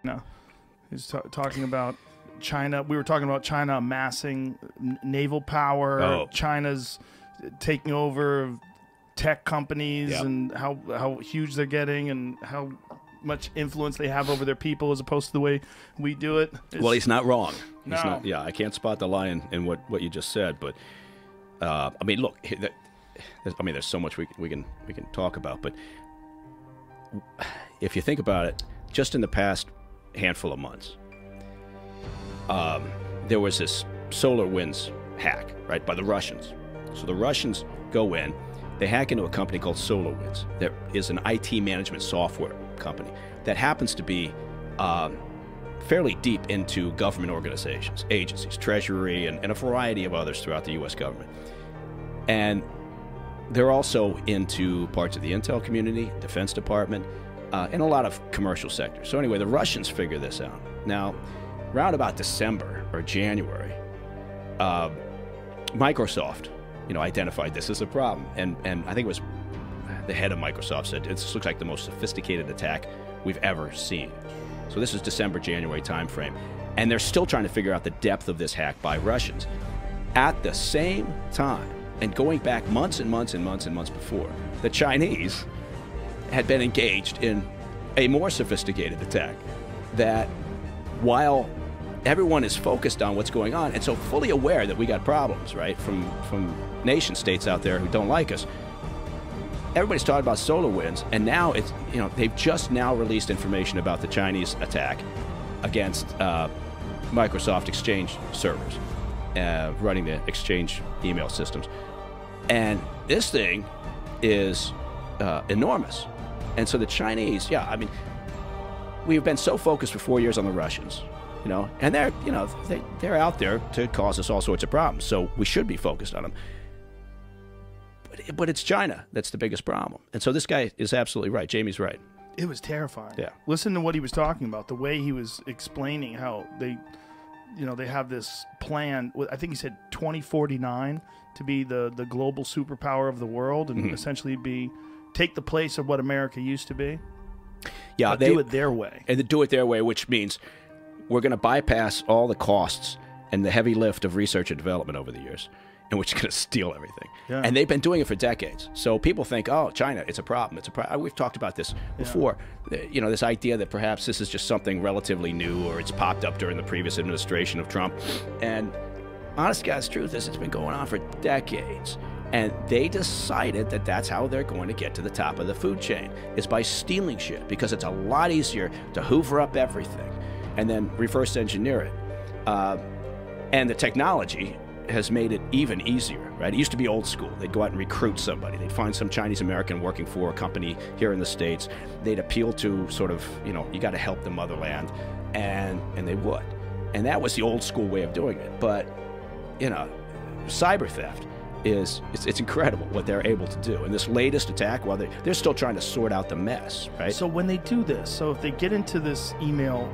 No, he's talking about China. We were talking about China amassing naval power. Oh. China's taking over tech companies and how huge they're getting and how much influence they have over their people as opposed to the way we do it. Well, he's not wrong. No. He's not, yeah, I can't spot the lie in what you just said, but I mean, look, there's so much we can talk about, but if you think about it, just in the past handful of months, there was this SolarWinds hack, right, by the Russians. So the Russians go in, they hack into a company called SolarWinds. That is an IT management software company that happens to be fairly deep into government organizations, agencies, Treasury, and a variety of others throughout the U.S. government. And they're also into parts of the intel community, Defense Department, and a lot of commercial sectors. So anyway, the Russians figure this out. Now, around about December or January, Microsoft, identified this as a problem. And I think it was the head of Microsoft said, this looks like the most sophisticated attack we've ever seen. So this is December, January timeframe. And they're still trying to figure out the depth of this hack by Russians. At the same time, and going back months and months and months and months before, the Chinese had been engaged in a more sophisticated attack that, while everyone is focused on what's going on and so fully aware that we got problems, right, from nation states out there who don't like us, everybody's talking about SolarWinds, and now it's, they've just now released information about the Chinese attack against Microsoft Exchange servers, running the Exchange email systems. And this thing is enormous. And so the Chinese, we've been so focused for 4 years on the Russians, and they're out there to cause us all sorts of problems. So we should be focused on them. But it's China that's the biggest problem. And so this guy is absolutely right. Jamie's right. It was terrifying. Yeah. Listen to what he was talking about, the way he was explaining how they have this plan. I think he said 2049 to be the global superpower of the world and essentially take the place of what America used to be. Yeah, they do it their way. And they do it their way, which means we're going to bypass all the costs and the heavy lift of research and development over the years, and we're just going to steal everything. Yeah. And they've been doing it for decades. So people think, oh, China, it's a problem. We've talked about this before. This idea that perhaps this is just something relatively new, or it's popped up during the previous administration of Trump. And honest to God's truth is, it's been going on for decades. And they decided that that's how they're going to get to the top of the food chain, is by stealing shit, because it's a lot easier to hoover up everything and then reverse engineer it. And the technology has made it even easier, right? It used to be old school. They'd go out and recruit somebody. They'd find some Chinese American working for a company here in the States. They'd appeal to sort of, you got to help the motherland, and they would. And that was the old school way of doing it. But, cyber theft it's incredible what they're able to do. And this latest attack, well, they're still trying to sort out the mess, right? So when they do this, so if they get into this email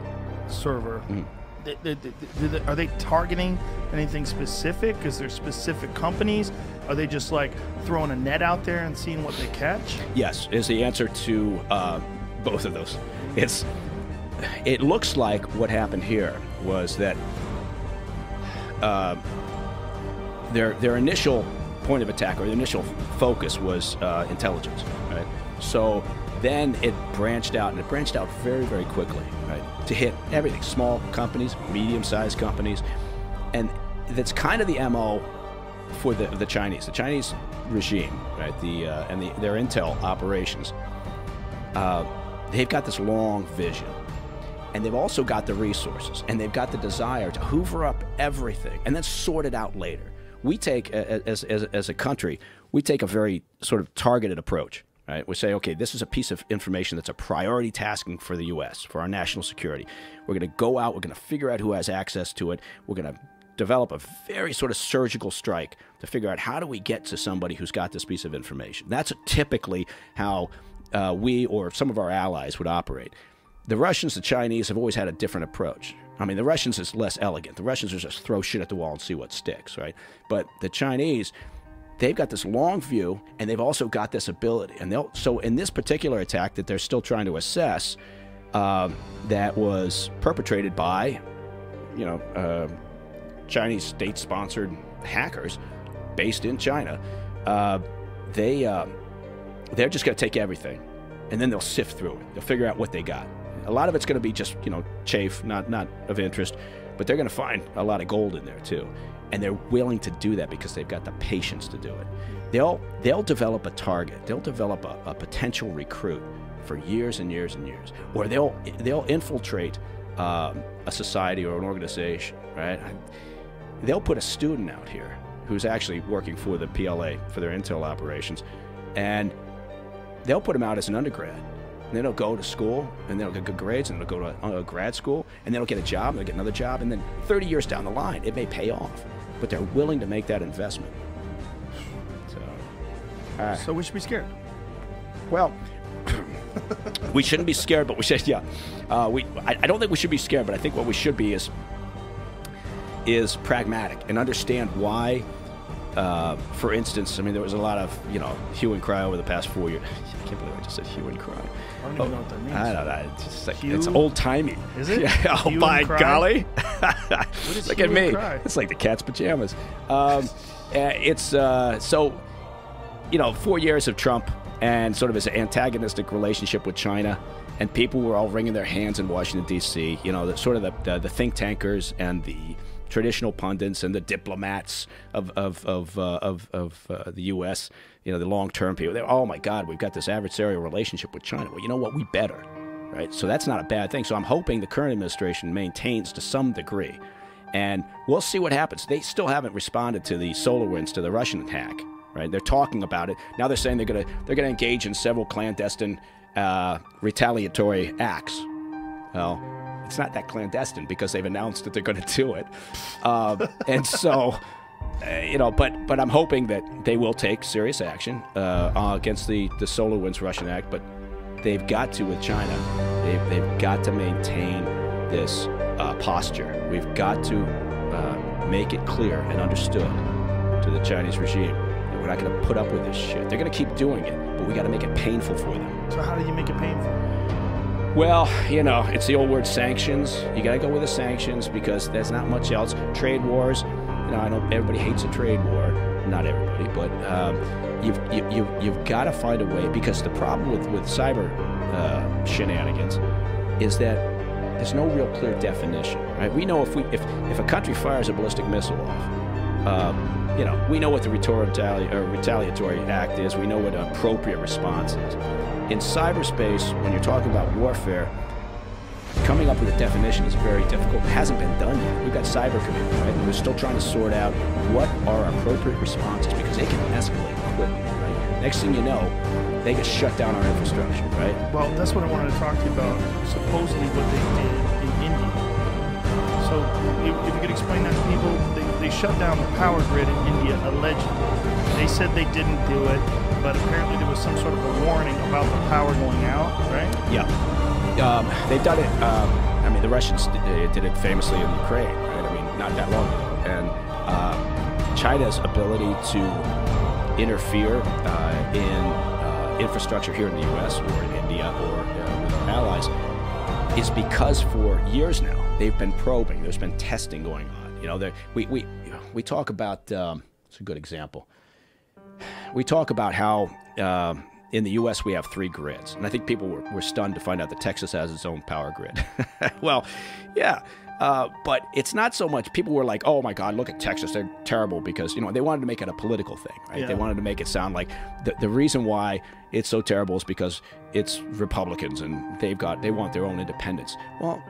server, are they targeting anything specific? Is there specific companies? Are they just like throwing a net out there and seeing what they catch? Yes, is the answer to both of those. It looks like what happened here was that their initial point of attack, or the initial focus, was intelligence, right? So then it branched out, and it branched out very, very quickly, right, to hit everything, small companies, medium-sized companies. And that's kind of the MO for the Chinese. The Chinese regime, right, their intel operations, they've got this long vision. And they've also got the resources, and they've got the desire to hoover up everything and then sort it out later. We take, as a country, we take a very sort of targeted approach, right? We say, okay, this is a piece of information that's a priority tasking for the U.S., for our national security. We're going to go out, we're going to figure out who has access to it. We're going to develop a very sort of surgical strike to figure out how do we get to somebody who's got this piece of information. That's typically how we or some of our allies would operate. The Russians, the Chinese have always had a different approach. I mean, the Russians is less elegant. The Russians are just throw shit at the wall and see what sticks, right? But the Chinese, they've got this long view, and they've also got this ability. And so in this particular attack that they're still trying to assess, that was perpetrated by, Chinese state-sponsored hackers based in China. They're just going to take everything, and then they'll sift through it. They'll figure out what they got. A lot of it's going to be just, chafe, not of interest, but they're going to find a lot of gold in there too. And they're willing to do that because they've got the patience to do it. They'll develop a target. They'll develop a potential recruit for years and years and years. Or they'll infiltrate a society or an organization, right? They'll put a student out here who's actually working for the PLA, for their intel operations, and they'll put him out as an undergrad. And then they'll go to school, and they'll get good grades, and they'll go to a grad school, and then they'll get a job, and they'll get another job, and then 30 years down the line, it may pay off. But they're willing to make that investment. So we should be scared. Well, we shouldn't be scared, but we should, yeah. I don't think we should be scared, but I think what we should be is pragmatic and understand why. For instance, I mean, there was a lot of, hue and cry over the past 4 years. I can't believe I just said hue and cry. I don't even know what that means. I don't know. It's just like, it's old-timey. Is it? Yeah, oh, by golly. What is Look hue at me. and cry? It's like the cat's pajamas. So, 4 years of Trump and sort of his antagonistic relationship with China, and people were all wringing their hands in Washington, D.C., the think tankers and the traditional pundits and the diplomats of the U.S., the long-term people. They're, oh, my God, we've got this adversarial relationship with China. Well, you know what? We better, right? So that's not a bad thing. So I'm hoping the current administration maintains to some degree. And we'll see what happens. They still haven't responded to the SolarWinds, to the Russian hack, right? They're talking about it. Now they're saying they're gonna engage in several clandestine retaliatory acts. Well, it's not that clandestine because they've announced that they're going to do it. And so, but I'm hoping that they will take serious action against the SolarWinds Russian act. But they've got to, with China, they've got to maintain this posture. We've got to make it clear and understood to the Chinese regime that we're not going to put up with this shit. They're going to keep doing it, but we got to make it painful for them. So how do you make it painful? Well, it's the old word sanctions. You got to go with the sanctions because there's not much else. Trade wars, I know everybody hates a trade war. Not everybody, but you've got to find a way, because the problem with cyber shenanigans is that there's no real clear definition, right? We know if a country fires a ballistic missile off, we know what the retaliatory act is. We know what an appropriate response is. In cyberspace, when you're talking about warfare, coming up with a definition is very difficult. It hasn't been done yet. We've got cyber community, right? And we're still trying to sort out what are appropriate responses, because they can escalate quickly, right? Next thing you know, they get shut down our infrastructure, right? Well, that's what I wanted to talk to you about. Supposedly what they did in India. So if you could explain that to people, they shut down the power grid in India, allegedly. They said they didn't do it, but apparently there was some sort of a warning about the power going out, right? Yeah. They've done it. The Russians did it famously in Ukraine, right? Not that long ago. And China's ability to interfere in infrastructure here in the U.S. or in India or with our allies is because for years now they've been probing. There's been testing going on. We talk about. It's a good example. We talk about how in the U.S. we have 3 grids, and I think people were stunned to find out that Texas has its own power grid. Well, yeah, but it's not so much. People were like, "Oh my God, look at Texas; they're terrible," because they wanted to make it a political thing, right? Yeah. They wanted to make it sound like the reason why it's so terrible is because it's Republicans and they want their own independence. Well,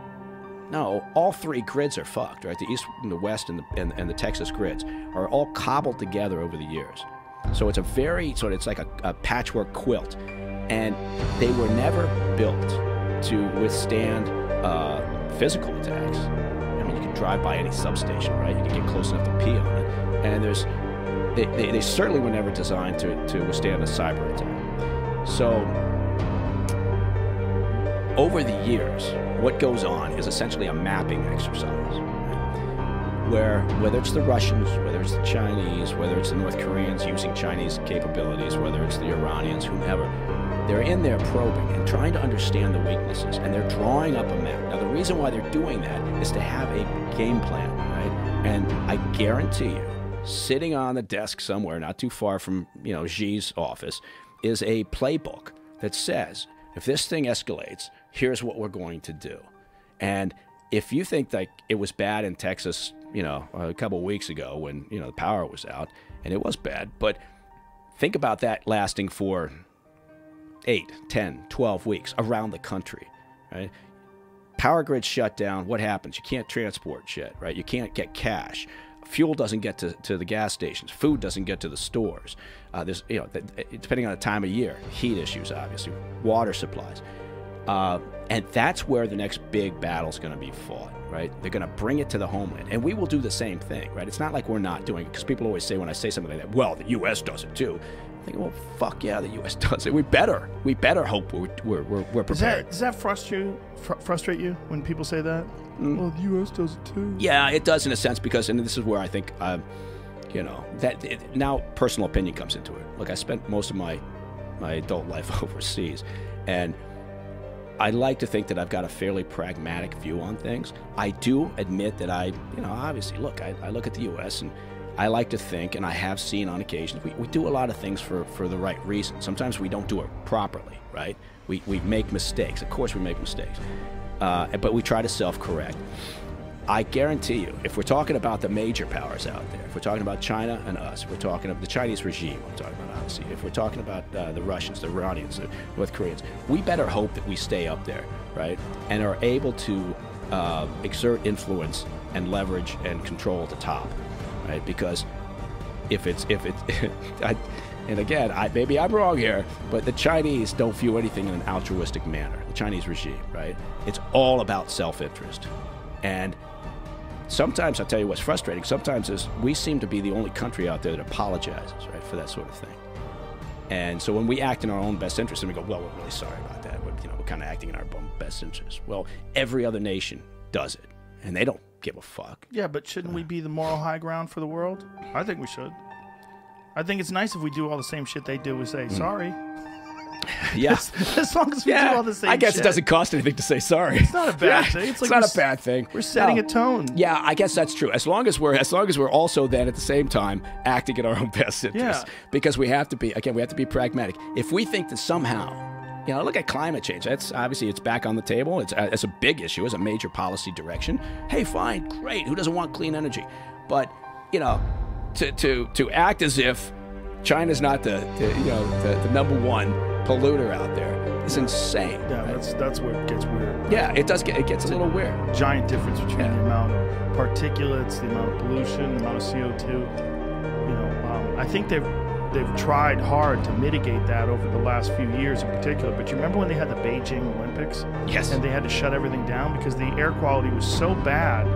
no, all 3 grids are fucked, right? The East and the West and the Texas grids are all cobbled together over the years. So it's it's like a patchwork quilt. And they were never built to withstand physical attacks. You can drive by any substation, right? You can get close enough to pee on it. And they certainly were never designed to withstand a cyber attack. So over the years, what goes on is essentially a mapping exercise, where whether it's the Russians, whether it's the Chinese, whether it's the North Koreans using Chinese capabilities, whether it's the Iranians, whomever, They're in there probing and trying to understand the weaknesses, and they're drawing up a map. Now, the reason why they're doing that is to have a game plan, right? And I guarantee you, sitting on the desk somewhere not too far from, you know, Xi's office is a playbook that says, if this thing escalates, here's what we're going to do. And if you think like it was bad in Texas, you know, a couple of weeks ago when, you know, the power was out, and it was bad, but think about that lasting for 8, 10, 12 weeks around the country, right? Power grid shut down. What happens? You can't transport shit, right? You can't get cash. Fuel doesn't get to the gas stations. Food doesn't get to the stores. There's, you know, depending on the time of year, heat issues, obviously, water supplies. And that's where the next big battle is going to be fought, right? They're going to bring it to the homeland. And we will do the same thing, right? It's not like we're not doing it, because people always say when I say something like that, well, the U.S. does it too. I think, well, fuck yeah, the U.S. does it. We better hope we're prepared. Does that frustrate you when people say that? Well, the U.S. does it too. Yeah, it does in a sense, because, and this is where I think, you know, now personal opinion comes into it. Look, I spent most of my adult life overseas, and I like to think that I've got a fairly pragmatic view on things. I do admit that you know, obviously, look, I look at the U.S. and I like to think, and I have seen on occasions, we do a lot of things for the right reason. Sometimes we don't do it properly, right? We make mistakes. Of course we make mistakes. But we try to self-correct. I guarantee you, if we're talking about the major powers out there, if we're talking about China and us, if we're talking about the Chinese regime, I'm talking about, obviously, if we're talking about the Russians, the Iranians, the North Koreans, we better hope that we stay up there, right? And are able to exert influence and leverage and control at the top, right? Because if it, and again, maybe I'm wrong here, but the Chinese don't view anything in an altruistic manner. The Chinese regime, right? It's all about self-interest. And sometimes, I'll tell you what's frustrating, sometimes is we seem to be the only country out there that apologizes, right, for that sort of thing. And so when we act in our own best interest, and we go, well, we're really sorry about that. We're kind of acting in our own best interest. Well, every other nation does it, and they don't give a fuck. Yeah, but shouldn't we be the moral high ground for the world? I think we should. I think it's nice if we do all the same shit they do. We say, sorry. Yeah. As long as we do all the same shit. I guess it doesn't cost anything to say sorry. It's not a bad thing. It's not a bad thing. We're setting a tone. Yeah, I guess that's true. As long as we're also then at the same time acting in our own best interest. Yeah. Because we have to be pragmatic. If we think that somehow, you know, look at climate change. That's obviously, it's back on the table. It's a big issue. It's a major policy direction. Hey, fine, great. Who doesn't want clean energy? But, you know, to act as if China's not the number one polluter out there is insane. Yeah, that's where it gets weird. Yeah, it gets a little weird. Giant difference between the amount of particulates, the amount of pollution, the amount of CO2. You know, I think they've tried hard to mitigate that over the last few years in particular. But you remember when they had the Beijing Olympics? Yes. And they had to shut everything down because the air quality was so bad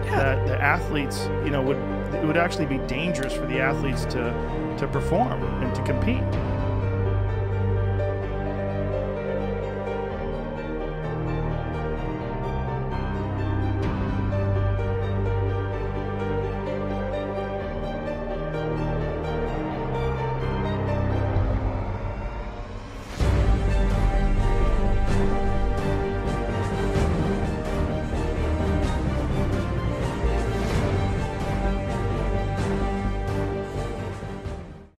that the athletes, you know, it would actually be dangerous for the athletes to perform and to compete.